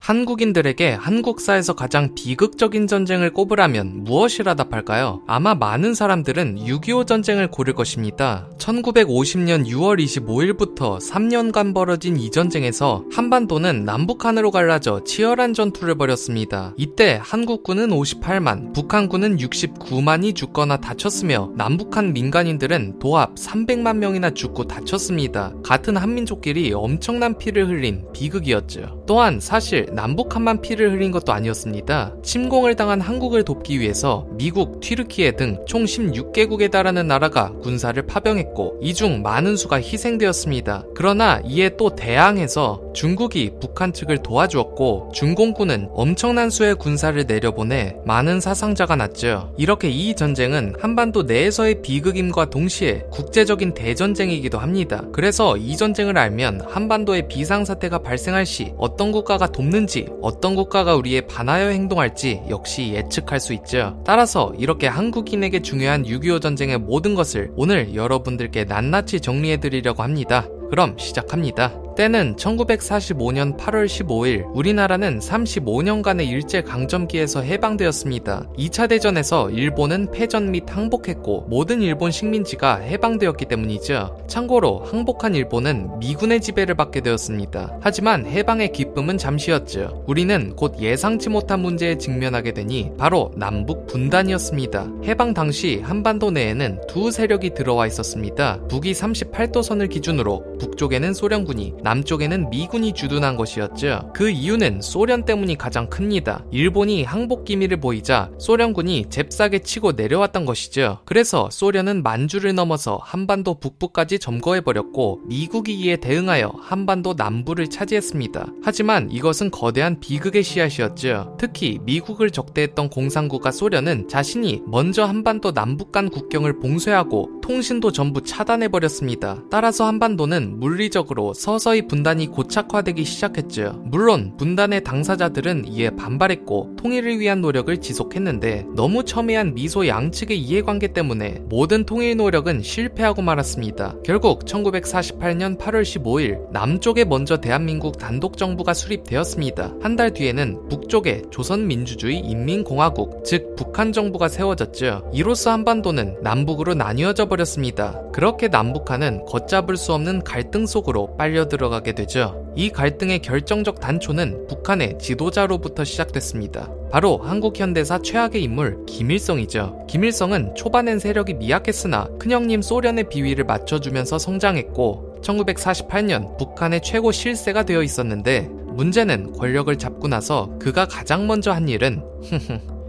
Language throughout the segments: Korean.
한국인들에게 한국사에서 가장 비극적인 전쟁을 꼽으라면 무엇이라 답할까요? 아마 많은 사람들은 6.25 전쟁을 고를 것입니다. 1950년 6월 25일부터 3년간 벌어진 이 전쟁에서 한반도는 남북한으로 갈라져 치열한 전투를 벌였습니다. 이때 한국군은 58만, 북한군은 69만이 죽거나 다쳤으며 남북한 민간인들은 도합 300만 명이나 죽고 다쳤습니다. 같은 한민족끼리 엄청난 피를 흘린 비극이었죠. 또한 사실 남북한만 피를 흘린 것도 아니었습니다. 침공을 당한 한국을 돕기 위해서 미국, 튀르키예 등 총 16개국에 달하는 나라가 군사를 파병했고 이 중 많은 수가 희생되었습니다. 그러나 이에 또 대항해서 중국이 북한 측을 도와주었고 중공군은 엄청난 수의 군사를 내려보내 많은 사상자가 났죠. 이렇게 이 전쟁은 한반도 내에서의 비극임과 동시에 국제적인 대전쟁이기도 합니다. 그래서 이 전쟁을 알면 한반도에 비상사태가 발생할 시 어떤 국가가 돕는지 어떤 국가가 우리에 반하여 행동할지 역시 예측할 수 있죠. 따라서 이렇게 한국인에게 중요한 6.25 전쟁의 모든 것을 오늘 여러분들께 낱낱이 정리해드리려고 합니다. 그럼 시작합니다. 때는 1945년 8월 15일 우리나라는 35년간의 일제강점기에서 해방되었습니다. 2차 대전에서 일본은 패전 및 항복했고 모든 일본 식민지가 해방되었기 때문이죠. 참고로 항복한 일본은 미군의 지배를 받게 되었습니다. 하지만 해방의 기쁨은 잠시였죠. 우리는 곧 예상치 못한 문제에 직면하게 되니 바로 남북 분단이었습니다. 해방 당시 한반도 내에는 두 세력이 들어와 있었습니다. 북위 38도선을 기준으로 북쪽에는 소련군이 남쪽에는 미군이 주둔한 것이었죠. 그 이유는 소련 때문이 가장 큽니다. 일본이 항복 기미를 보이자 소련군이 잽싸게 치고 내려왔던 것이죠. 그래서 소련은 만주를 넘어서 한반도 북부까지 점거해버렸고 미국이 이에 대응하여 한반도 남부를 차지했습니다. 하지만 이것은 거대한 비극의 씨앗이었죠. 특히 미국을 적대했던 공산국가 소련은 자신이 먼저 한반도 남북 간 국경을 봉쇄하고 통신도 전부 차단해버렸습니다. 따라서 한반도는 물리적으로 서서히 분단이 고착화되기 시작했죠. 물론 분단의 당사자들은 이에 반발했고 통일을 위한 노력을 지속했는데 너무 첨예한 미소 양측의 이해관계 때문에 모든 통일 노력은 실패하고 말았습니다. 결국 1948년 8월 15일 남쪽에 먼저 대한민국 단독정부가 수립되었습니다. 한 달 뒤에는 북쪽에 조선민주주의 인민공화국 즉 북한 정부가 세워졌죠. 이로써 한반도는 남북으로 나뉘어져 버렸습니다. 그렇게 남북한은 걷잡을 수 없는 갈등 속으로 빨려 들어가게 되죠. 이 갈등의 결정적 단초는 북한의 지도자로부터 시작됐습니다. 바로 한국 현대사 최악의 인물 김일성이죠. 김일성은 초반엔 세력이 미약했으나 큰형님 소련의 비위를 맞춰주면서 성장했고 1948년 북한의 최고 실세가 되어 있었는데 문제는 권력을 잡고 나서 그가 가장 먼저 한 일은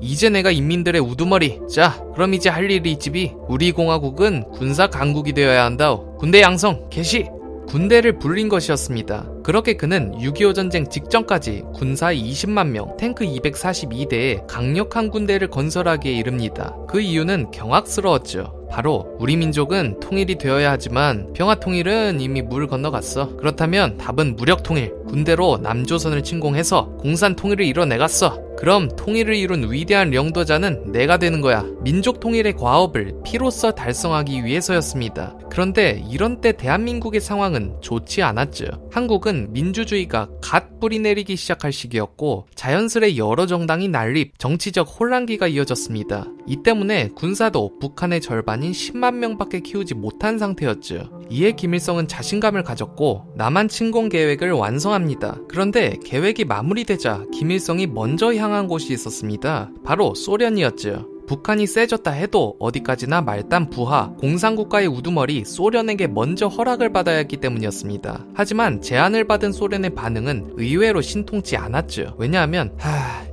이제 내가 인민들의 우두머리. 자, 그럼 이제 할 일이 있지비. 우리 공화국은 군사 강국이 되어야 한다오. 군대 양성, 개시! 군대를 불린 것이었습니다. 그렇게 그는 6.25 전쟁 직전까지 군사 20만 명, 탱크 242대의 강력한 군대를 건설하기에 이릅니다. 그 이유는 경악스러웠죠. 바로 우리 민족은 통일이 되어야 하지만 평화통일은 이미 물 건너갔어. 그렇다면 답은 무력통일, 군대로 남조선을 침공해서 공산통일을 이뤄내갔어. 그럼 통일을 이룬 위대한領導자는 내가 되는 거야. 민족 통일의 과업을 피로써 달성하기 위해서였습니다. 그런데 이런 때 대한민국의 상황은 좋지 않았죠. 한국은 민주주의가 갓 뿌리내리기 시작할 시기였고 자연스레 여러 정당이 난립, 정치적 혼란기가 이어졌습니다. 이 때문에 군사도 북한의 절반인 10만 명밖에 키우지 못한 상태였죠. 이에 김일성은 자신감을 가졌고 남한 침공 계획을 완성합니다. 그런데 계획이 마무리되자 김일성이 먼저 향한 곳이 있었습니다. 바로 소련이었죠. 북한이 세졌다 해도 어디까지나 말단 부하, 공산국가의 우두머리 소련에게 먼저 허락을 받아야 했기 때문이었습니다. 하지만 제안을 받은 소련의 반응은 의외로 신통치 않았죠. 왜냐하면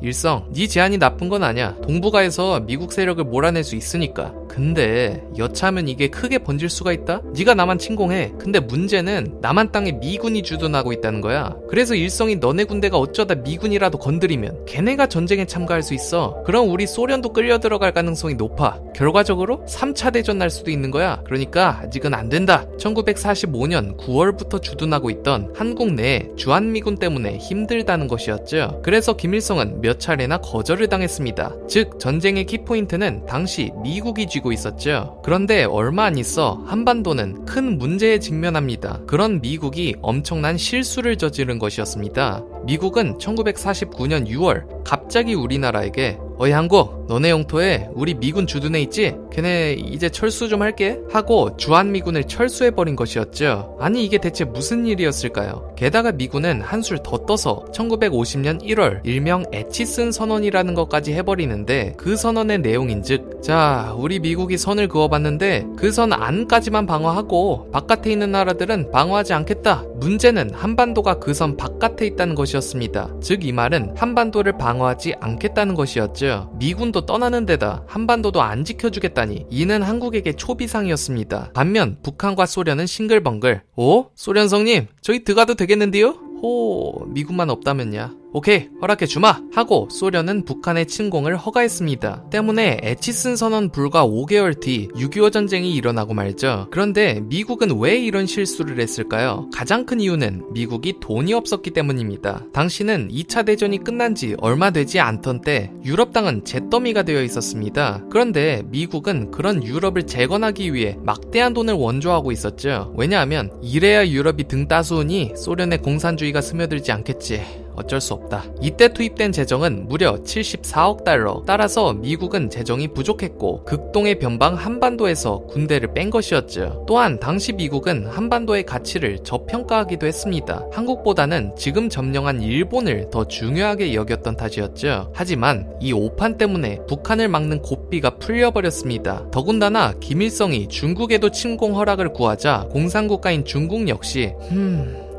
일성, 네 제안이 나쁜 건 아니야. 동북아에서 미국 세력을 몰아낼 수 있으니까. 근데 여차하면 이게 크게 번질 수가 있다? 네가 남한 침공해. 근데 문제는 남한 땅에 미군이 주둔하고 있다는 거야. 그래서 일성이 너네 군대가 어쩌다 미군이라도 건드리면 걔네가 전쟁에 참가할 수 있어. 그럼 우리 소련도 끌려 들어갈 가능성이 높아. 결과적으로 3차 대전 날 수도 있는 거야. 그러니까 아직은 안 된다. 1945년 9월부터 주둔하고 있던 한국 내에 주한미군 때문에 힘들다는 것이었죠. 그래서 김일성은 몇 차례나 거절을 당했습니다. 즉 전쟁의 키포인트는 당시 미국이 쥐고 있었죠. 그런데 얼마 안 있어 한반도는 큰 문제에 직면합니다. 그런 미국이 엄청난 실수를 저지른 것이었습니다. 미국은 1949년 6월 갑자기 우리나라에게 어이 한국, 너네 영토에 우리 미군 주둔해 있지? 걔네 이제 철수 좀 할게 하고 주한미군을 철수해버린 것이었죠. 아니 이게 대체 무슨 일이었을까요? 게다가 미군은 한술 더 떠서 1950년 1월 일명 에치슨 선언이라는 것까지 해버리는데 그 선언의 내용인즉 자 우리 미국이 선을 그어봤는데 그 선 안까지만 방어하고 바깥에 있는 나라들은 방어하지 않겠다. 문제는 한반도가 그 선 바깥에 있다는 것이었습니다. 즉 이 말은 한반도를 방어하지 않겠다는 것이었죠. 미군도 떠나는 데다 한반도도 안 지켜주겠다니 이는 한국에게 초비상이었습니다. 반면 북한과 소련은 싱글벙글 오? 소련성님 저희 들어가도 되겠는데요? 호 미군만 없다면야 오케이 허락해주마 하고 소련은 북한의 침공을 허가했습니다. 때문에 에치슨 선언 불과 5개월 뒤 6.25 전쟁이 일어나고 말죠. 그런데 미국은 왜 이런 실수를 했을까요? 가장 큰 이유는 미국이 돈이 없었기 때문입니다. 당시는 2차 대전이 끝난 지 얼마 되지 않던 때 유럽 땅은 잿더미가 되어 있었습니다. 그런데 미국은 그런 유럽을 재건하기 위해 막대한 돈을 원조하고 있었죠. 왜냐하면 이래야 유럽이 등 따스우니 소련의 공산주의가 스며들지 않겠지. 어쩔 수 없다. 이때 투입된 재정은 무려 74억 달러. 따라서 미국은 재정이 부족했고 극동의 변방 한반도에서 군대를 뺀 것이었죠. 또한 당시 미국은 한반도의 가치를 저평가하기도 했습니다. 한국보다는 지금 점령한 일본을 더 중요하게 여겼던 탓이었죠. 하지만 이 오판 때문에 북한을 막는 고삐가 풀려버렸습니다. 더군다나 김일성이 중국에도 침공 허락을 구하자 공산국가인 중국 역시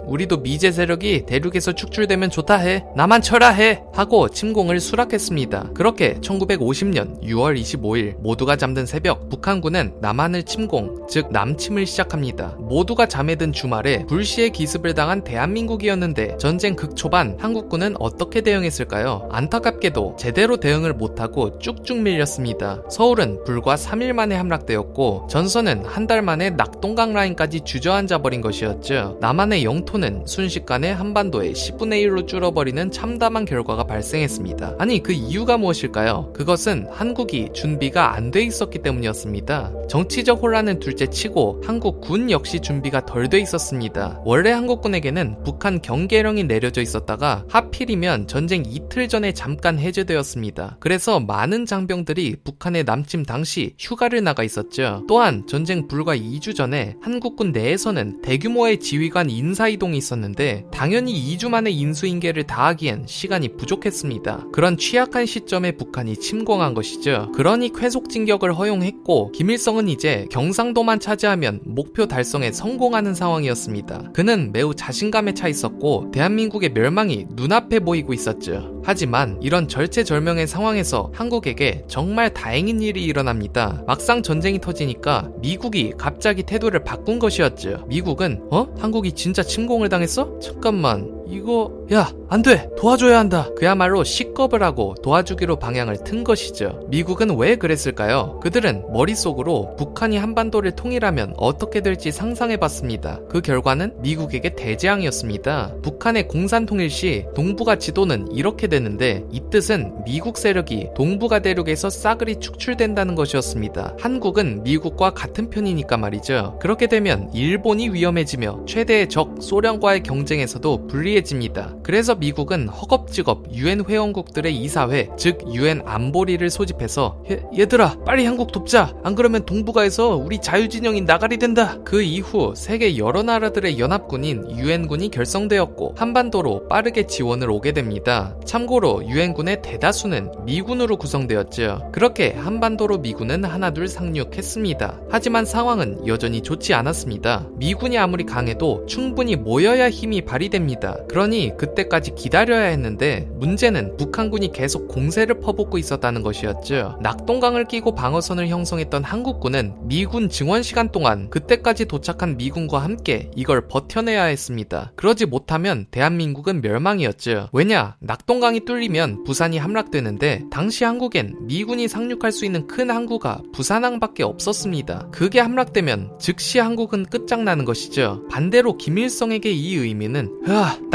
우리도 미제 세력이 대륙에서 축출되면 좋다 해. 나만 쳐라 해. 하고 침공을 수락했습니다. 그렇게 1950년 6월 25일 모두가 잠든 새벽 북한군은 남한을 침공, 즉 남침을 시작합니다. 모두가 잠에 든 주말에 불시에 기습을 당한 대한민국이었는데 전쟁 극초반 한국군은 어떻게 대응했을까요? 안타깝게도 제대로 대응을 못하고 쭉쭉 밀렸습니다. 서울은 불과 3일 만에 함락되었고 전선은 한 달 만에 낙동강 라인까지 주저앉아 버린 것이었죠. 남한의 영토 는 순식간에 한반도에 10분의 1로 줄어버리는 참담한 결과가 발생했습니다. 아니 그 이유가 무엇일까요? 그것은 한국이 준비가 안 돼 있었기 때문이었습니다. 정치적 혼란은 둘째치고 한국 군 역시 준비가 덜 돼 있었습니다. 원래 한국군에게는 북한 경계령이 내려져 있었다가 하필이면 전쟁 이틀 전에 잠깐 해제되었습니다. 그래서 많은 장병들이 북한에 남침 당시 휴가를 나가 있었죠. 또한 전쟁 불과 2주 전에 한국군 내에서는 대규모의 지휘관 인사이동 있었는데 당연히 2주 만에 인수인계를 다하기엔 시간이 부족했습니다. 그런 취약한 시점에 북한이 침공한 것이죠. 그러니 쾌속 진격을 허용했고 김일성은 이제 경상도만 차지하면 목표 달성에 성공하는 상황이었습니다. 그는 매우 자신감에 차 있었고 대한민국의 멸망이 눈앞에 보이고 있었죠. 하지만 이런 절체절명의 상황에서 한국에게 정말 다행인 일이 일어납니다. 막상 전쟁이 터지니까 미국이 갑자기 태도를 바꾼 것이었죠. 미국은 한국이 진짜 침공을 당했어? 잠깐만 이거 야 안돼 도와줘야 한다. 그야말로 식겁을 하고 도와주기로 방향을 튼 것이죠. 미국은 왜 그랬을까요? 그들은 머릿속으로 북한이 한반도를 통일하면 어떻게 될지 상상해봤습니다. 그 결과는 미국에게 대재앙이었습니다. 북한의 공산통일 시 동북아 지도는 이렇게 되는데 이 뜻은 미국 세력이 동북아 대륙에서 싸그리 축출된다는 것이었습니다. 한국은 미국과 같은 편이니까 말이죠. 그렇게 되면 일본이 위험해지며 최대의 적 소련과의 경쟁에서도 불리해집니다. 그래서 미국은 허겁지겁 유엔 회원국들의 이사회, 즉 유엔 안보리를 소집해서 얘들아 빨리 한국 돕자. 안 그러면 동북아에서 우리 자유진영이 나가리 된다. 그 이후 세계 여러 나라들의 연합군인 유엔군이 결성되었고 한반도로 빠르게 지원을 오게 됩니다. 참고로 유엔군의 대다수는 미군으로 구성되었죠. 그렇게 한반도로 미군은 하나둘 상륙했습니다. 하지만 상황은 여전히 좋지 않았습니다. 미군이 아무리 강해도 충분히 모여야 힘이 발휘됩니다. 그러니 그때까지 기다려야 했는데 문제는 북한군이 계속 공세를 퍼붓고 있었다는 것이었죠. 낙동강을 끼고 방어선을 형성했던 한국군은 미군 증원 시간 동안 그때까지 도착한 미군과 함께 이걸 버텨내야 했습니다. 그러지 못하면 대한민국은 멸망이었죠. 왜냐? 낙동강이 뚫리면 부산이 함락되는데 당시 한국엔 미군이 상륙할 수 있는 큰 항구가 부산항밖에 없었습니다. 그게 함락되면 즉시 한국은 끝장나는 것이죠. 반대로 김일성에게 이 의미는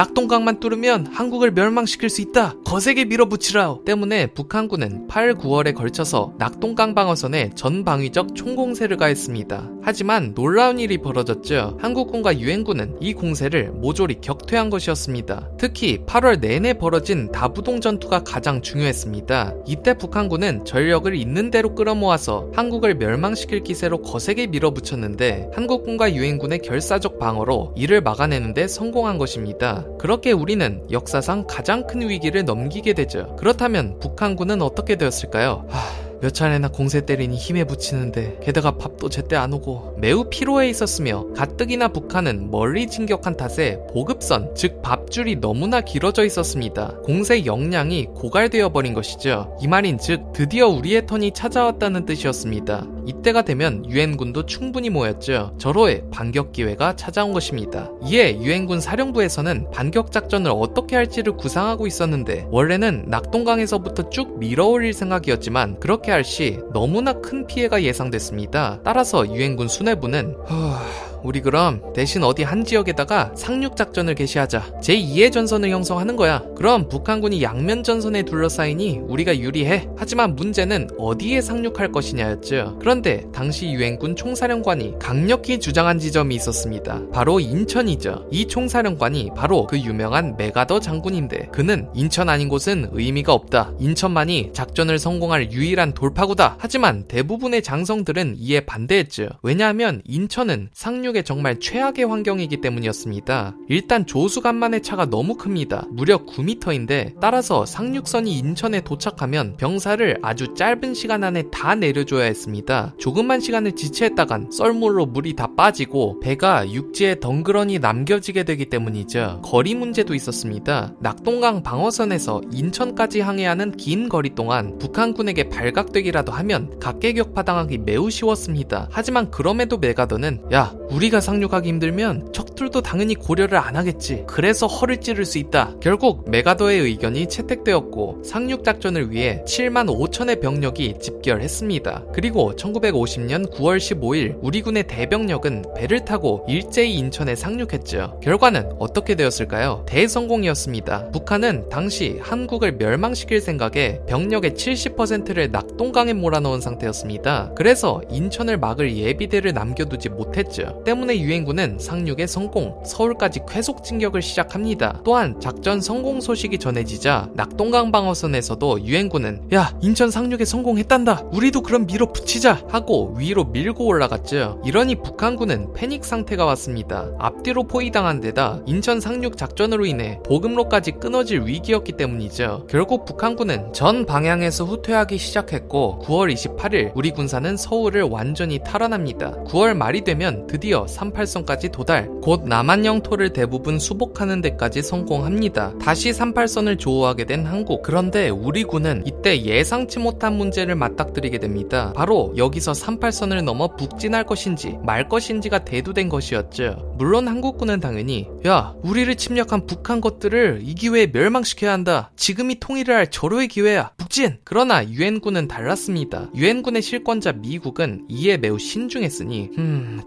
낙동강만 뚫으면 한국을 멸망시킬 수 있다. 거세게 밀어붙이라오. 때문에 북한군은 8, 9월에 걸쳐서 낙동강 방어선에 전방위적 총공세를 가했습니다. 하지만 놀라운 일이 벌어졌죠. 한국군과 유엔군은 이 공세를 모조리 격퇴한 것이었습니다. 특히 8월 내내 벌어진 다부동 전투가 가장 중요했습니다. 이때 북한군은 전력을 있는 대로 끌어모아서 한국을 멸망시킬 기세로 거세게 밀어붙였는데 한국군과 유엔군의 결사적 방어로 이를 막아내는데 성공한 것입니다. 그렇게 우리는 역사상 가장 큰 위기를 넘기게 되죠. 그렇다면 북한군은 어떻게 되었을까요? 몇 차례나 공세 때리니 힘에 부치는데 게다가 밥도 제때 안 오고 매우 피로해 있었으며 가뜩이나 북한은 멀리 진격한 탓에 보급선, 즉 밥줄이 너무나 길어져 있었습니다. 공세 역량이 고갈되어 버린 것이죠. 이 말인즉 드디어 우리의 턴이 찾아왔다는 뜻이었습니다. 이때가 되면 유엔군도 충분히 모였죠. 절호의 반격 기회가 찾아온 것입니다. 이에 유엔군 사령부에서는 반격 작전을 어떻게 할지를 구상하고 있었는데 원래는 낙동강에서부터 쭉 밀어올릴 생각이었지만 그렇게 할 시 너무나 큰 피해가 예상됐습니다. 따라서 유엔군 수뇌부는 우리 그럼 대신 어디 한 지역에다가 상륙작전을 개시하자. 제2의 전선을 형성하는 거야. 그럼 북한군이 양면 전선에 둘러싸이니 우리가 유리해. 하지만 문제는 어디에 상륙할 것이냐였죠. 그런데 당시 유엔군 총사령관이 강력히 주장한 지점이 있었습니다. 바로 인천이죠. 이 총사령관이 바로 그 유명한 메가더 장군인데 그는 인천 아닌 곳은 의미가 없다. 인천만이 작전을 성공할 유일한 돌파구다. 하지만 대부분의 장성들은 이에 반대했죠. 왜냐하면 인천은 상륙 정말 최악의 환경이기 때문이었습니다. 일단 조수간만의 차가 너무 큽니다. 무려 9m인데 따라서 상륙선이 인천에 도착하면 병사를 아주 짧은 시간 안에 다 내려줘야 했습니다. 조금만 시간을 지체했다간 썰물로 물이 다 빠지고 배가 육지에 덩그러니 남겨지게 되기 때문이죠. 거리 문제도 있었습니다. 낙동강 방어선에서 인천까지 항해하는 긴 거리 동안 북한군에게 발각되기라도 하면 각계격파당하기 매우 쉬웠습니다. 하지만 그럼에도 메가더는 우리가 상륙하기 힘들면 적들도 당연히 고려를 안 하겠지. 그래서 허를 찌를 수 있다. 결국 메가더의 의견이 채택되었고 상륙작전을 위해 7만 5천의 병력이 집결했습니다. 그리고 1950년 9월 15일 우리 군의 대병력은 배를 타고 일제히 인천에 상륙했죠. 결과는 어떻게 되었을까요? 대성공이었습니다. 북한은 당시 한국을 멸망시킬 생각에 병력의 70%를 낙동강에 몰아넣은 상태였습니다. 그래서 인천을 막을 예비대를 남겨두지 못했죠. 때문에 유엔군은 상륙에 성공, 서울까지 쾌속 진격을 시작합니다. 또한 작전 성공 소식이 전해지자 낙동강 방어선에서도 유엔군은 인천 상륙에 성공했단다. 우리도 그럼 밀어붙이자 하고 위로 밀고 올라갔죠. 이러니 북한군은 패닉 상태가 왔습니다. 앞뒤로 포위당한 데다 인천 상륙 작전으로 인해 보급로까지 끊어질 위기였기 때문이죠. 결국 북한군은 전 방향에서 후퇴하기 시작했고 9월 28일 우리 군사는 서울을 완전히 탈환합니다. 9월 말이 되면 드디어 38선까지 도달, 곧 남한 영토를 대부분 수복하는 데까지 성공합니다. 다시 38선을 조우하게 된 한국. 그런데 우리 군은 이때 예상치 못한 문제를 맞닥뜨리게 됩니다. 바로 여기서 38선을 넘어 북진할 것인지 말 것인지가 대두된 것이었죠. 물론 한국군은 당연히 우리를 침략한 북한 것들을 이 기회에 멸망시켜야 한다. 지금이 통일을 할 절호의 기회야. 북진! 그러나 유엔군은 달랐습니다. 유엔군의 실권자 미국은 이에 매우 신중했으니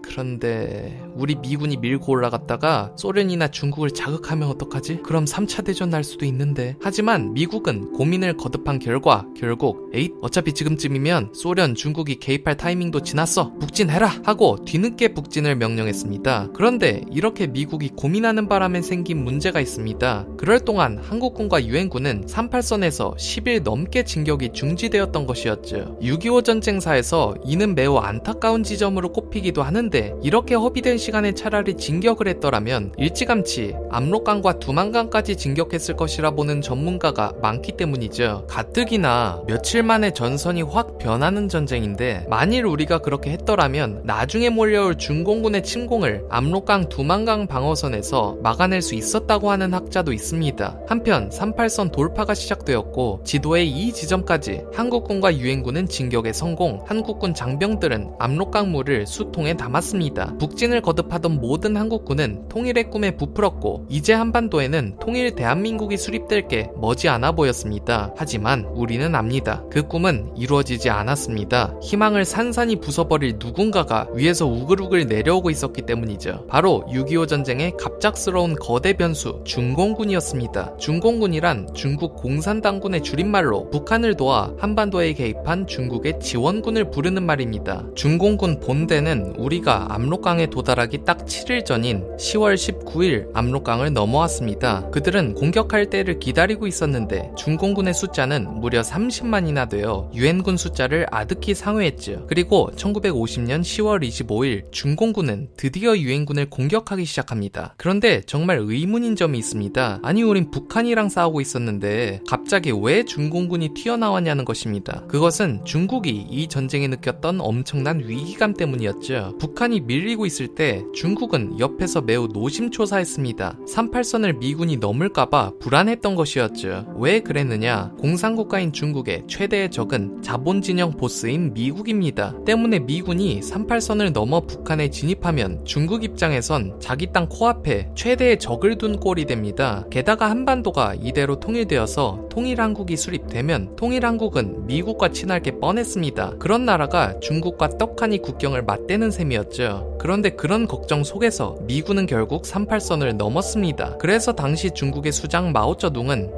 그런데 우리 미군이 밀고 올라갔다가 소련이나 중국을 자극하면 어떡하지? 그럼 3차 대전 날 수도 있는데. 하지만 미국은 고민을 거듭한 결과 결국 어차피 지금쯤이면 소련, 중국이 개입할 타이밍도 지났어. 북진해라! 하고 뒤늦게 북진을 명령했습니다. 그런데 이렇게 미국이 고민하는 바람에 생긴 문제가 있습니다. 그럴 동안 한국군과 유엔군은 38선에서 10일 넘게 진격이 중지되었던 것이었죠. 6.25 전쟁사에서 이는 매우 안타까운 지점으로 꼽히기도 하는데 이렇게 허비된 시간에 차라리 진격을 했더라면 일찌감치 압록강과 두만강까지 진격했을 것이라 보는 전문가가 많기 때문이죠. 가뜩이나 며칠 만에 전선이 확 변하는 전쟁인데 만일 우리가 그렇게 했더라면 나중에 몰려올 중공군의 침공을 압록강 두만강 방어선에서 막아낼 수 있었다고 하는 학자도 있습니다. 한편 38선 돌파가 시작되었고 지도에 이 이 지점까지 한국군과 유엔군은 진격에 성공, 한국군 장병들은 압록강물을 수통에 담았습니다. 북진을 거듭하던 모든 한국군은 통일의 꿈에 부풀었고 이제 한반도에는 통일 대한민국이 수립될 게 머지않아 보였습니다. 하지만 우리는 압니다. 그 꿈은 이루어지지 않았습니다. 희망을 산산이 부숴버릴 누군가가 위에서 우글우글 내려오고 있었기 때문이죠. 바로 6.25 전쟁의 갑작스러운 거대 변수 중공군이었습니다. 중공군이란 중국 공산당군의 줄임말로 북한을 도와 한반도에 개입한 중국의 지원군을 부르는 말입니다. 중공군 본대는 우리가 압록강에 도달하기 딱 7일 전인 10월 19일 압록강을 넘어왔습니다. 그들은 공격할 때를 기다리고 있었는데 중공군의 숫자는 무려 30만이나 되어 유엔군 숫자를 아득히 상회했죠. 그리고 1950년 10월 25일 중공군은 드디어 유엔군을 공격하기 시작합니다. 그런데 정말 의문인 점이 있습니다. 아니 우린 북한이랑 싸우고 있었는데 갑자기 왜 중공군이 튀어나왔냐는 것입니다. 그것은 중국이 이 전쟁에 느꼈던 엄청난 위기감 때문이었죠. 북한이 밀리고 있을 때 중국은 옆에서 매우 노심초사했습니다. 38선을 미군이 넘을까봐 불안했던 것이었죠. 왜 그랬느냐? 공산국가인 중국의 최대의 적은 자본진영 보스인 미국입니다. 때문에 미군이 38선을 넘어 북한에 진입하면 중국 입장에선 자기 땅 코앞에 최대의 적을 둔 꼴이 됩니다. 게다가 한반도가 이대로 통일되어서 통일한국이 수립되면 통일한국은 미국과 친할 게 뻔했습니다. 그런 나라가 중국과 떡하니 국경을 맞대는 셈이었죠. 그런데 그런 걱정 속에서 미군은 결국 38선을 넘었습니다. 그래서 당시 중국의 수장 마오쩌둥은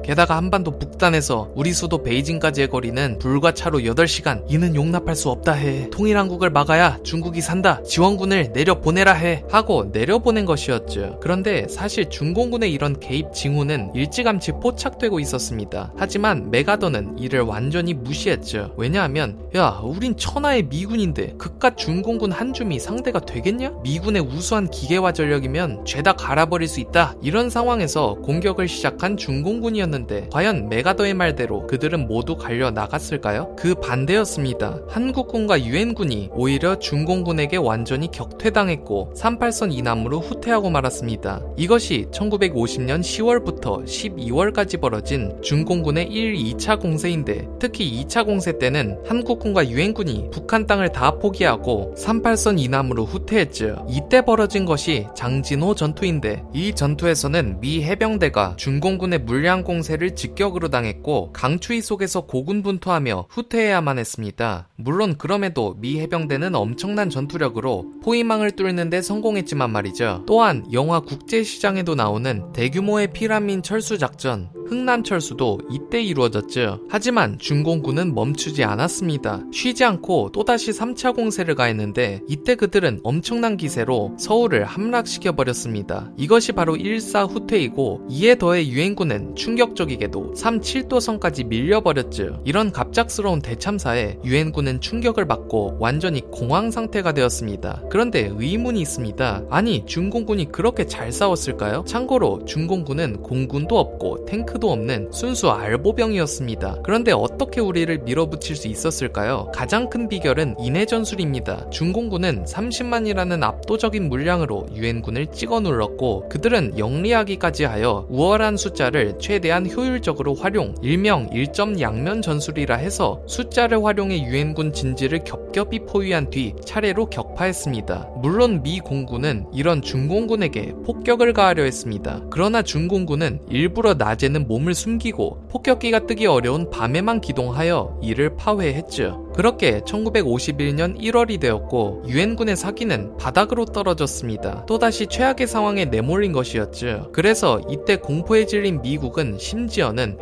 게다가 한반도 북단에서 우리 수도 베이징까지의 거리는 불과 차로 8시간, 이는 용납할 수 없다 해. 통일한국을 막아야 중국이 산다. 지원군을 내려보내라 해. 하고 내려보낸 것이었죠. 그런데 사실 중공군의 이런 개입 징후는 일찌감치 포착되고 있었습니다. 하지만 메가더는 이를 완전히 무시했죠. 왜냐하면 야 우린 천하의 미군인데 그깟 중공군 한 줌이 상대가 되겠냐? 미군의 우수한 기계와 전력이면 죄다 갈아버릴 수 있다. 이런 상황에서 공격을 시작한 중공군이었는데 과연 메가더의 말대로 그들은 모두 갈려 나갔을까요? 그 반대였습니다. 한국군과 유엔군이 오히려 중공군에게 완전히 격퇴당했고 38선 이남으로 후퇴하고 말았습니다. 이것이 1950년 10월부터 12월까지 벌어진 중공군의 1, 2차 공세인데 특히 2차 공세 때는 한국군과 유엔군이 북한 땅을 다 포기하고 38선 이남으로 후퇴했죠. 이때 벌어진 것이 장진호 전투인데 이 전투에서는 미 해병대가 중공군의 물량 공세를 직격으로 당했고 강추위 속에서 고군분투하며 후퇴해야만 했습니다. 물론 그럼에도 미 해병대는 엄청난 전투력으로 포위망을 뚫는 데 성공했지만 말이죠. 또한 영화 국제시장에도 나오는 대규모의 피난민 철수 작전 흥남철수도 이때 이루어졌죠. 하지만 중공군은 멈추지 않았습니다. 쉬지 않고 또다시 3차 공세를 가했는데 이때 그들은 엄청난 기세로 서울을 함락시켜버렸습니다. 이것이 바로 1사 후퇴이고 이에 더해 유엔군은 충격적이게도 3.7도선까지 밀려버렸죠. 이런 갑작스러운 대참사에 유엔군은 충격을 받고 완전히 공황 상태가 되었습니다. 그런데 의문이 있습니다. 아니 중공군이 그렇게 잘 싸웠을까요? 참고로 중공군은 공군도 없고 탱크도 없는 순수 알보병이었습니다. 그런데 어떻게 우리를 밀어붙일 수 있었을까요? 가장 큰 비결은 인해 전술입니다. 중공군은 30만이라는 압도적인 물량으로 유엔군을 찍어 눌렀고 그들은 영리하기까지 하여 우월한 숫자를 최대한 효율적으로 활용, 일명 1점 양면 전술이라 해서 숫자를 활용해 유엔군 진지를 겹겹이 포위한 뒤 차례로 격파했습니다. 물론 미 공군은 이런 중공군에게 폭격을 가하려 했습니다. 그러나 중공군은 일부러 낮에는 몸을 숨기고 폭격기가 뜨기 어려운 밤에만 기동하여 이를 파회했죠. 그렇게 1951년 1월이 되었고 유엔군의 사기는 바닥으로 떨어졌습니다. 또다시 최악의 상황에 내몰린 것이었죠. 그래서 이때 공포에 질린 미국은 심지어는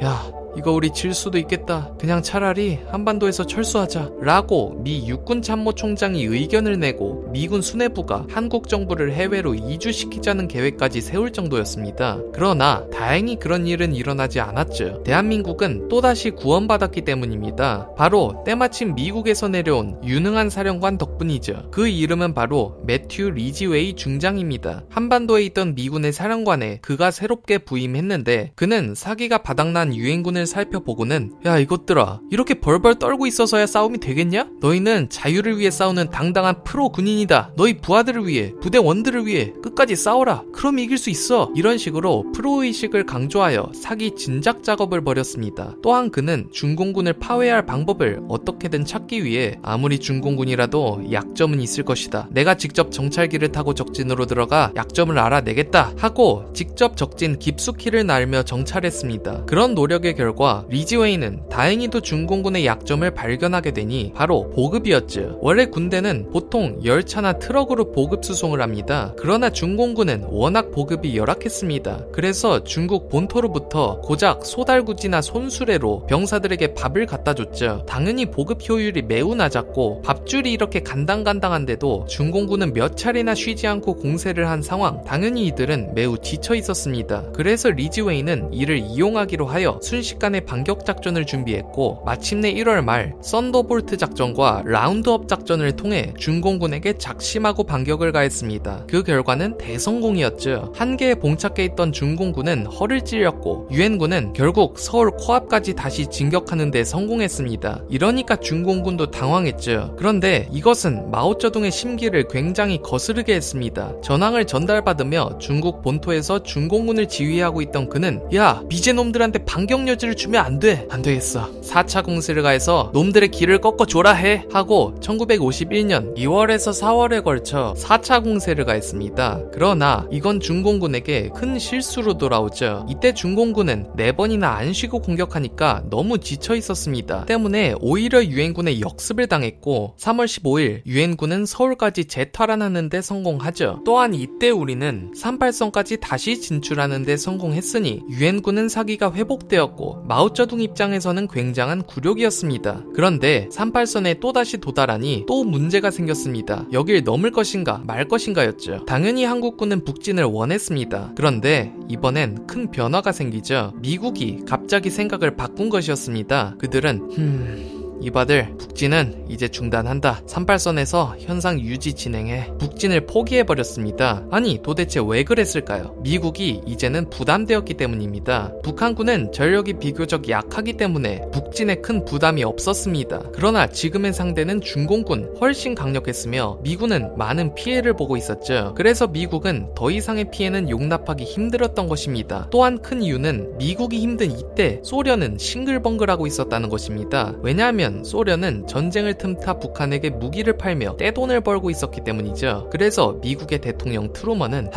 이거 우리 질 수도 있겠다. 그냥 차라리 한반도에서 철수하자. 라고 미 육군참모총장이 의견을 내고 미군 수뇌부가 한국 정부를 해외로 이주시키자는 계획까지 세울 정도였습니다. 그러나 다행히 그런 일은 일어나지 않았죠. 대한민국은 또다시 구원받았기 때문입니다. 바로 때마침 미국에서 내려온 유능한 사령관 덕분이죠. 그 이름은 바로 매튜 리지웨이 중장입니다. 한반도에 있던 미군의 사령관에 그가 새롭게 부임했는데 그는 사기가 바닥난 유엔군을 중공군을 살펴보고는 야 이것들아 이렇게 벌벌 떨고 있어서야 싸움이 되겠냐? 너희는 자유를 위해 싸우는 당당한 프로 군인이다. 너희 부하들을 위해 부대원들을 위해 끝까지 싸워라. 그럼 이길 수 있어. 이런 식으로 프로의식을 강조하여 사기 진작 작업을 벌였습니다. 또한 그는 중공군을 파괴할 방법을 어떻게든 찾기 위해 아무리 중공군이라도 약점은 있을 것이다. 내가 직접 정찰기를 타고 적진으로 들어가 약점을 알아내겠다 하고 직접 적진 깊숙이를 날며 정찰했습니다. 그런 노력의 결과 리지웨이는 다행히도 중공군의 약점을 발견하게 되니 바로 보급이었죠. 원래 군대는 보통 열차나 트럭으로 보급 수송을 합니다. 그러나 중공군은 워낙 보급이 열악했습니다. 그래서 중국 본토로부터 고작 소달구지나 손수레로 병사들에게 밥을 갖다 줬죠. 당연히 보급 효율이 매우 낮았고 밥줄이 이렇게 간당간당한데도 중공군은 몇 차례나 쉬지 않고 공세를 한 상황. 당연히 이들은 매우 지쳐 있었습니다. 그래서 리지웨이는 이를 이용하기로 하여 순식간에 반격 작전을 준비했고 마침내 1월 말 썬더볼트 작전과 라운드업 작전을 통해 중공군에게 작심하고 반격을 가했습니다. 그 결과는 대성공이었죠. 한계에 봉착해 있던 중공군은 허를 찔렸고 유엔군은 결국 서울 코앞까지 다시 진격하는 데 성공했습니다. 이러니까 중공군도 당황했죠. 그런데 이것은 마오쩌둥의 심기를 굉장히 거스르게 했습니다. 전황을 전달받으며 중국 본토에서 중공군을 지휘하고 있던 그는 야 미제놈들한테 반격 여지를 주면 안 돼. 안 되겠어. 4차 공세를 가해서 놈들의 길을 꺾어줘라 해 하고 1951년 2월에서 4월에 걸쳐 4차 공세를 가했습니다. 그러나 이건 중공군에게 큰 실수로 돌아오죠. 이때 중공군은 4번이나 안 쉬고 공격하니까 너무 지쳐 있었습니다. 때문에 오히려 유엔군의 역습을 당했고 3월 15일 유엔군은 서울까지 재탈환하는 데 성공하죠. 또한 이때 우리는 38선까지 다시 진출하는 데 성공했으니 유엔군은 사기가 회복되었고 마오쩌둥 입장에서는 굉장한 굴욕이었습니다. 그런데 38선에 또다시 도달하니 또 문제가 생겼습니다. 여길 넘을 것인가 말 것인가였죠. 당연히 한국군은 북진을 원했습니다. 그런데 이번엔 큰 변화가 생기죠. 미국이 갑자기 생각을 바꾼 것이었습니다. 그들은 이바들 북진은 이제 중단한다. 38선에서 현상 유지 진행해. 북진을 포기해버렸습니다. 아니 도대체 왜 그랬을까요? 미국이 이제는 부담되었기 때문입니다. 북한군은 전력이 비교적 약하기 때문에 북진에 큰 부담이 없었습니다. 그러나 지금의 상대는 중공군 훨씬 강력했으며 미군은 많은 피해를 보고 있었죠. 그래서 미국은 더 이상의 피해는 용납하기 힘들었던 것입니다. 또한 큰 이유는 미국이 힘든 이때 소련은 싱글벙글하고 있었다는 것입니다. 왜냐하면 소련은 전쟁을 틈타 북한에게 무기를 팔며 떼돈을 벌고 있었기 때문이죠. 그래서 미국의 대통령 트루먼은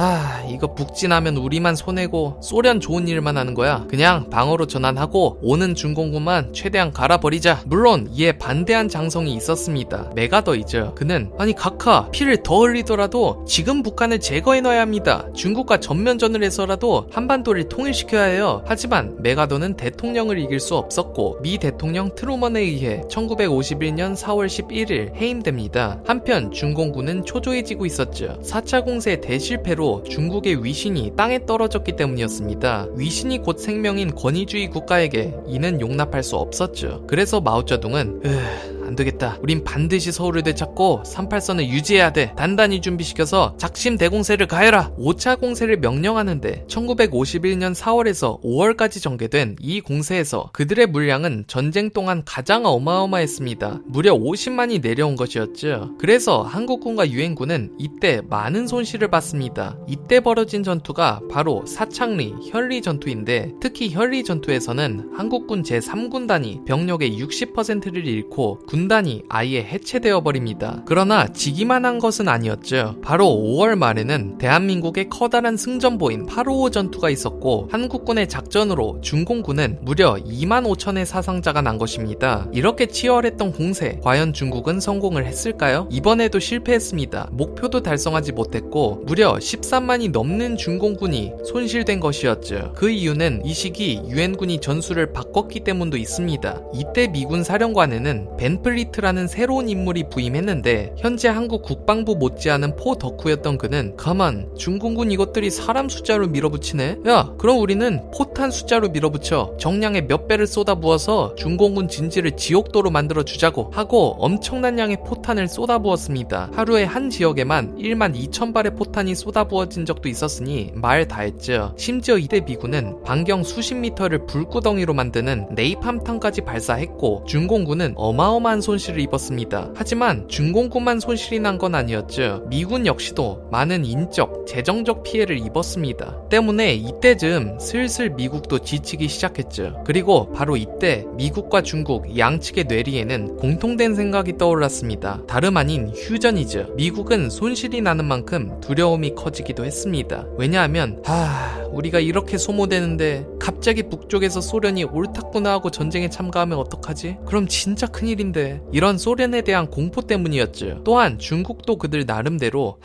이거 북진하면 우리만 손해고 소련 좋은 일만 하는 거야. 그냥 방어로 전환하고 오는 중공군만 최대한 갈아버리자. 물론 이에 반대한 장성이 있었습니다. 메가더이죠. 그는 아니 각하 피를 더 흘리더라도 지금 북한을 제거해 넣어야 합니다. 중국과 전면전을 해서라도 한반도를 통일시켜야 해요. 하지만 메가더는 대통령을 이길 수 없었고 미 대통령 트루먼에 의해 1951년 4월 11일 해임됩니다. 한편 중공군은 초조해지고 있었죠. 4차 공세 대실패로 중국의 위신이 땅에 떨어졌기 때문이었습니다. 위신이 곧 생명인 권위주의 국가에게 이는 용납할 수 없었죠. 그래서 마오쩌둥은 안되겠다. 우린 반드시 서울을 되찾고 38선을 유지해야 돼. 단단히 준비시켜서 작심 대공세를 가해라. 5차 공세를 명령하는데 1951년 4월에서 5월까지 전개된 이 공세에서 그들의 물량은 전쟁 동안 가장 어마어마했습니다. 무려 50만이 내려온 것이었죠. 그래서 한국군과 유엔군은 이때 많은 손실을 봤습니다. 이때 벌어진 전투가 바로 사창리, 현리 전투인데 특히 현리 전투에서는 한국군 제3군단이 병력의 60%를 잃고 군단이 아예 해체되어 버립니다. 그러나 지기만 한 것은 아니었죠. 바로 5월 말에는 대한민국의 커다란 승전보인 8.55 전투가 있었고 한국군의 작전으로 중공군은 무려 2만 5천의 사상자가 난 것입니다. 이렇게 치열했던 공세, 과연 중국은 성공을 했을까요? 이번에도 실패했습니다. 목표도 달성하지 못했고 무려 13만이 넘는 중공군이 손실된 것이었죠. 그 이유는 이 시기 유엔군이 전술을 바꿨기 때문도 있습니다. 이때 미군 사령관에는 벤플 스프리트라는 새로운 인물이 부임했는데 현재 한국 국방부 못지않은 포 덕후였던 그는 가만, 중공군 이것들이 사람 숫자로 밀어붙이네? 야, 그럼 우리는 포탄 숫자로 밀어붙여 정량의 몇 배를 쏟아부어서 중공군 진지를 지옥도로 만들어주자고 하고 엄청난 양의 포탄을 쏟아부었습니다. 하루에 한 지역에만 1만 2천 발의 포탄이 쏟아부어진 적도 있었으니 말 다했죠. 심지어 이때 미군은 반경 수십 미터를 불구덩이로 만드는 네이팜탄까지 발사했고 중공군은 어마어마한 손실을 입었습니다. 하지만 중공군만 손실이 난 건 아니었죠. 미군 역시도 많은 인적, 재정적 피해를 입었습니다. 때문에 이때쯤 슬슬 미국도 지치기 시작했죠. 그리고 바로 이때 미국과 중국 양측의 뇌리에는 공통된 생각이 떠올랐습니다. 다름 아닌 휴전이죠. 미국은 손실이 나는 만큼 두려움이 커지기도 했습니다. 왜냐하면 우리가 이렇게 소모되는데 갑자기 북쪽에서 소련이 옳다구나 하고 전쟁에 참가하면 어떡하지? 그럼 진짜 큰일인데. 이런 소련에 대한 공포 때문이었죠. 또한 중국도 그들 나름대로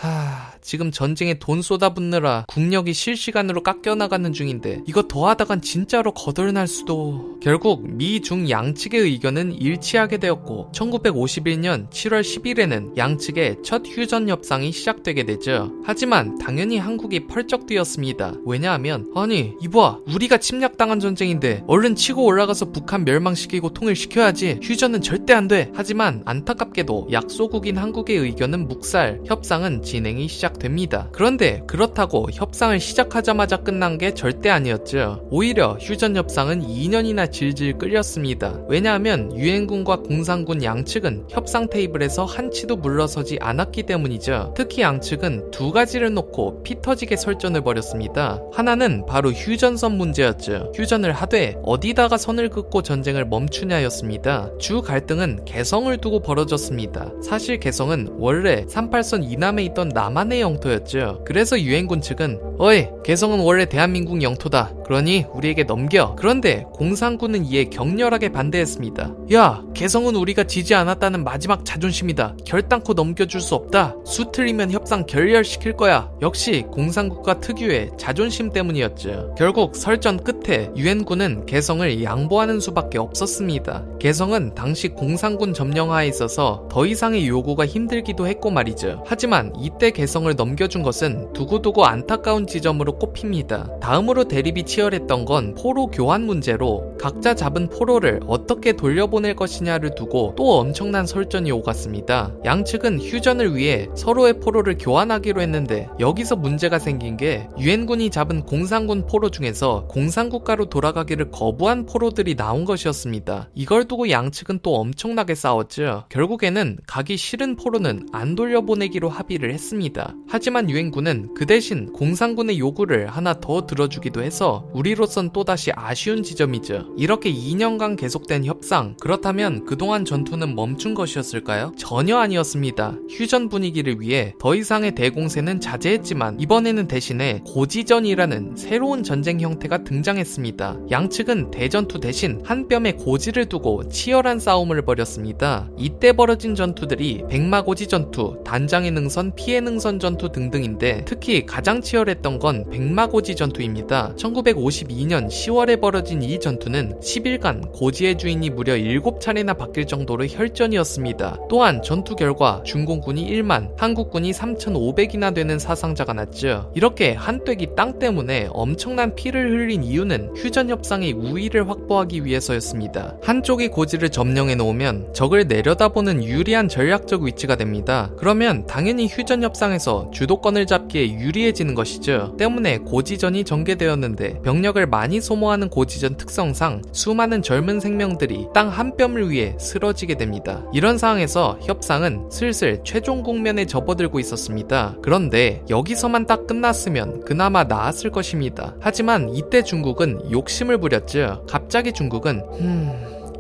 지금 전쟁에 돈 쏟아붓느라 국력이 실시간으로 깎여나가는 중인데 이거 더하다간 진짜로 거덜날 수도. 결국 미, 중 양측의 의견은 일치하게 되었고 1951년 7월 10일에는 양측의 첫 휴전 협상이 시작되게 되죠. 하지만 당연히 한국이 펄쩍 뛰었습니다. 왜냐하면 아니 이봐, 우리가 침략당한 전쟁인데 얼른 치고 올라가서 북한 멸망시키고 통일시켜야지. 휴전은 절대 안 돼. 하지만 안타깝게도 약소국인 한국의 의견은 묵살, 협상은 진행이 시작됩니다. 그런데 그렇다고 협상을 시작하자마자 끝난 게 절대 아니었죠. 오히려 휴전 협상은 2년이나 질질 끌렸습니다. 왜냐하면 유엔군과 공산군 양측은 협상 테이블에서 한치도 물러서지 않았기 때문이죠. 특히 양측은 두 가지를 놓고 피 터지게 설전을 벌였습니다. 하나는 바로 휴전선 문제였죠. 휴전을 하되 어디다가 선을 긋고 전쟁을 멈추냐였습니다. 주 갈등은 개성을 두고 벌어졌습니다. 사실 개성은 원래 38선 이남에 있던 남한의 영토였죠. 그래서 유엔군 측은 어이, 개성은 원래 대한민국 영토다. 그러니 우리에게 넘겨. 그런데 공산군은 이에 격렬하게 반대했습니다. 야, 개성은 우리가 지지 않았다는 마지막 자존심이다. 결단코 넘겨줄 수 없다. 수 틀리면 협상 결렬시킬 거야. 역시 공산국가 특유의 자존심 때문이었죠. 결국 설전 끝에 유엔군은 개성을 양보하는 수밖에 없었습니다. 개성은 당시 공산군 점령하에 있어서 더 이상의 요구가 힘들기도 했고 말이죠. 하지만 이때 개성을 넘겨준 것은 두고두고 안타까운 지점으로 꼽힙니다. 다음으로 대립이 치열했던 건 포로 교환 문제로 각자 잡은 포로를 어떻게 돌려보낼 것이냐를 두고 또 엄청난 설전이 오갔습니다. 양측은 휴전을 위해 서로의 포로를 교환하기로 했는데 여기서 문제가 생긴 게 유엔군이 잡은 공산군 포로 중에서 공산국가로 돌아가기를 거부한 포로들이 나온 것이었습니다. 이걸 두고 양측은 또 엄청나게 싸웠죠. 결국에는 가기 싫은 포로는 안 돌려보내기로 합의를 했습니다. 하지만 유엔군은 그 대신 공산군의 요구를 하나 더 들어주기도 해서 우리로선 또다시 아쉬운 지점이죠. 이렇게 2년간 계속된 협상, 그렇다면 그동안 전투는 멈춘 것이었을까요? 전혀 아니었습니다. 휴전 분위기를 위해 더 이상의 대공세는 자제했지만 이번에는 대신에 고지전이라는 새로운 전쟁 형태가 등장했습니다. 양측은 대전투 대신 한 뼘에 고지를 두고 치열한 싸움을 벌였습니다. 이때 벌어진 전투들이 백마고지 전투, 단장의 능선, 피해 능선 전투 등등인데 특히 가장 치열했던 건 백마고지 전투입니다. 1952년 10월에 벌어진 이 전투는 10일간 고지의 주인이 무려 7차례나 바뀔 정도로 혈전이었습니다. 또한 전투 결과 중공군이 1만, 한국군이 3,500이나 되는 사상자가 났죠. 이렇게 한뙑이 땅 때문에 엄청난 피를 흘린 이유는 휴전 협상의 우위를 확보하기 위해서였습니다. 한쪽이 고지를 점령해 놓으면 적을 내려다보는 유리한 전략적 위치가 됩니다. 그러면 당연히 휴전 협상에서 주도권을 잡기에 유리해지는 것이죠. 때문에 고지전이 전개되었는데 병력을 많이 소모하는 고지전 특성상 수많은 젊은 생명들이 땅 한 뼘을 위해 쓰러지게 됩니다. 이런 상황에서 협상은 슬슬 최종 국면에 접어들고 있었습니다. 그런데 여기서만 딱 끝났으면 그나마 나았을 것입니다. 하지만 이때 중국은 욕심을 부렸죠. 갑자기 중국은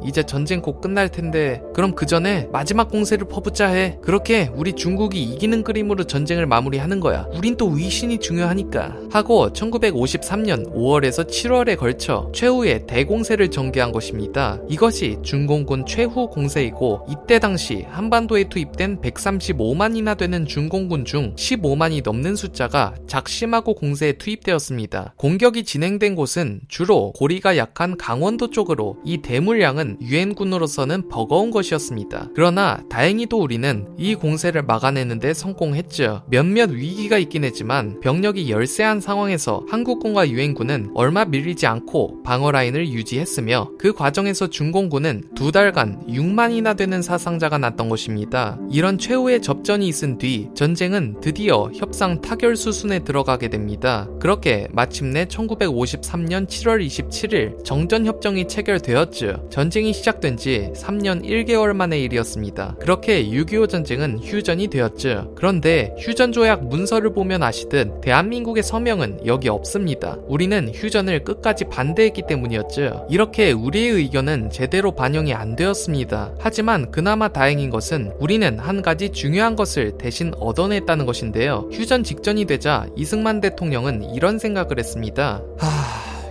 이제 전쟁 곧 끝날 텐데 그럼 그 전에 마지막 공세를 퍼붓자 해. 그렇게 우리 중국이 이기는 그림으로 전쟁을 마무리하는 거야. 우린 또 위신이 중요하니까. 하고 1953년 5월에서 7월에 걸쳐 최후의 대공세를 전개한 것입니다. 이것이 중공군 최후 공세이고 이때 당시 한반도에 투입된 135만이나 되는 중공군 중 15만이 넘는 숫자가 작심하고 공세에 투입되었습니다. 공격이 진행된 곳은 주로 고리가 약한 강원도 쪽으로 이 대물량은 전쟁은 유엔군으로서는 버거운 것이었습니다. 그러나 다행히도 우리는 이 공세를 막아내는데 성공했죠. 몇몇 위기가 있긴 했지만 병력이 열세한 상황에서 한국군과 유엔군은 얼마 밀리지 않고 방어 라인을 유지했으며 그 과정에서 중공군은 2달간 6만이나 되는 사상자가 났던 것입니다. 이런 최후의 접전이 있은 뒤 전쟁은 드디어 협상 타결 수순에 들어가게 됩니다. 그렇게 마침내 1953년 7월 27일 정전협정이 체결되었죠. 전쟁이 시작된 지 3년 1개월 만의 일이었습니다. 그렇게 6.25 전쟁은 휴전이 되었죠. 그런데 휴전조약 문서를 보면 아시듯 대한민국의 서명은 여기 없습니다. 우리는 휴전을 끝까지 반대했기 때문이었죠. 이렇게 우리의 의견은 제대로 반영이 안 되었습니다. 하지만 그나마 다행인 것은 우리는 한 가지 중요한 것을 대신 얻어냈다는 것인데요. 휴전 직전이 되자 이승만 대통령은 이런 생각을 했습니다.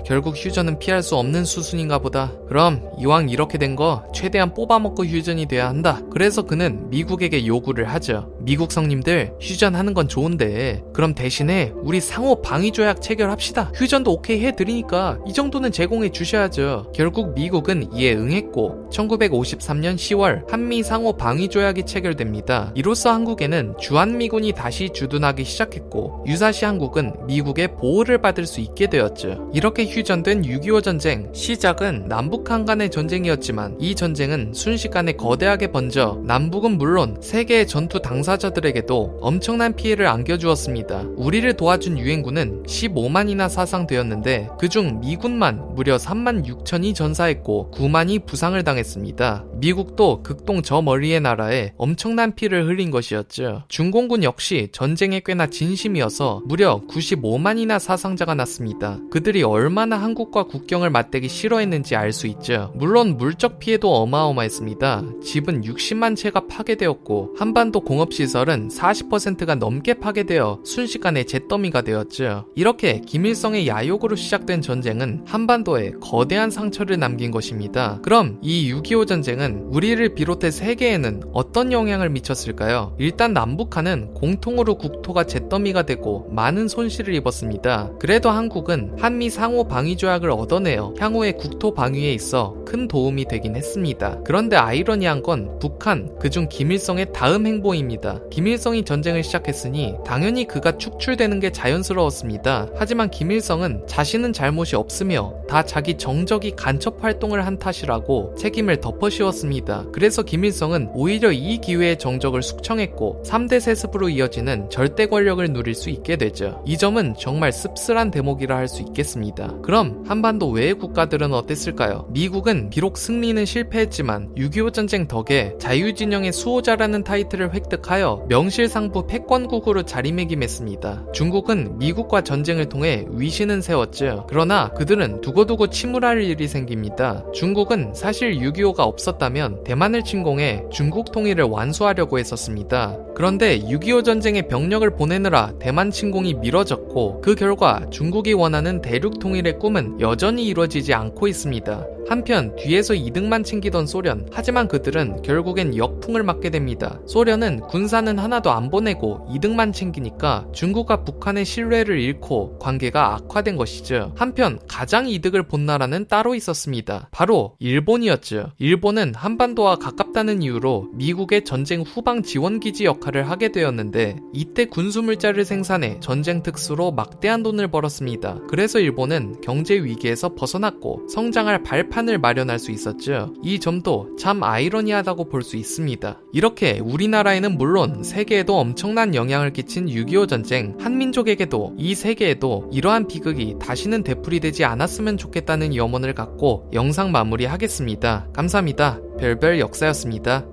결국 휴전은 피할 수 없는 수순인가 보다. 그럼 이왕 이렇게 된 거 최대한 뽑아먹고 휴전이 돼야 한다. 그래서 그는 미국에게 요구를 하죠. 미국 성님들, 휴전하는 건 좋은데 그럼 대신에 우리 상호 방위조약 체결합시다. 휴전도 오케이 해드리니까 이 정도는 제공해 주셔야죠. 결국 미국은 이에 응했고 1953년 10월 한미 상호 방위조약이 체결됩니다. 이로써 한국에는 주한미군이 다시 주둔하기 시작했고 유사시 한국은 미국의 보호를 받을 수 있게 되었죠. 이렇게 휴전된 6.25 전쟁, 시작은 남북한 간의 전쟁이었지만 이 전쟁은 순식간에 거대하게 번져 남북은 물론 세계의 전투 당사자들에게도 엄청난 피해를 안겨주었습니다. 우리를 도와준 유엔군은 15만이나 사상되었는데 그중 미군만 무려 3만 6천이 전사했고 9만이 부상을 당했습니다. 미국도 극동 저 멀리의 나라에 엄청난 피를 흘린 것이었죠. 중공군 역시 전쟁에 꽤나 진심이어서 무려 95만이나 사상자가 났습니다. 그들이 얼마나 한국과 국경을 맞대기 싫어했는지 알 수 있죠. 물론 물적 피해도 어마어마했습니다. 집은 60만 채가 파괴되었고 한반도 공업시설은 40%가 넘게 파괴되어 순식간에 잿더미가 되었죠. 이렇게 김일성의 야욕으로 시작된 전쟁은 한반도에 거대한 상처를 남긴 것입니다. 그럼 이 6.25 전쟁은 우리를 비롯해 세계에는 어떤 영향을 미쳤을까요? 일단 남북한은 공통으로 국토가 잿더미가 되고 많은 손실을 입었습니다. 그래도 한국은 한미 상호 방위조약을 얻어내어 향후의 국토 방위에 있어 큰 도움이 되긴 했습니다. 그런데 아이러니한 건 북한, 그중 김일성의 다음 행보입니다. 김일성이 전쟁을 시작했으니 당연히 그가 축출되는 게 자연스러웠습니다. 하지만 김일성은 자신은 잘못이 없으며 다 자기 정적이 간첩 활동을 한 탓이라고 책임을 덮어씌웠습니다. 그래서 김일성은 오히려 이 기회에 정적을 숙청했고 3대 세습으로 이어지는 절대 권력을 누릴 수 있게 되죠. 이 점은 정말 씁쓸한 대목이라 할 수 있겠습니다. 그럼 한반도 외의 국가들은 어땠을까요? 미국은 비록 승리는 실패했지만 6.25 전쟁 덕에 자유진영의 수호자라는 타이틀을 획득하여 명실상부 패권국으로 자리매김했습니다. 중국은 미국과 전쟁을 통해 위신은 세웠죠. 그러나 그들은 두고두고 침울할 일이 생깁니다. 중국은 사실 6.25가 없었다면 대만을 침공해 중국 통일을 완수하려고 했었습니다. 그런데 6.25 전쟁에 병력을 보내느라 대만 침공이 미뤄졌고 그 결과 중국이 원하는 대륙 통일의 꿈은 여전히 이루어지지 않고 있습니다. 한편 뒤에서 이득만 챙기던 소련, 하지만 그들은 결국엔 역풍을 맞게 됩니다. 소련은 군사는 하나도 안 보내고 이득만 챙기니까 중국과 북한의 신뢰를 잃고 관계가 악화된 것이죠. 한편 가장 이득을 본 나라는 따로 있었습니다. 바로 일본이었죠. 일본은 한반도와 가깝다는 이유로 미국의 전쟁 후방 지원기지 역할을 하게 되었는데 이때 군수물자를 생산해 전쟁 특수로 막대한 돈을 벌었습니다. 그래서 일본은 경제 위기에서 벗어났고 성장할 발판을 마련할 수 있었죠. 이 점도 참 아이러니하다고 볼 수 있습니다. 이렇게 우리나라에는 물론 세계에도 엄청난 영향을 끼친 6.25 전쟁, 한민족에게도 이 세계에도 이러한 비극이 다시는 되풀이되지 않았으면 좋겠다는 염원을 갖고 영상 마무리하겠습니다. 감사합니다. 별별 역사였습니다.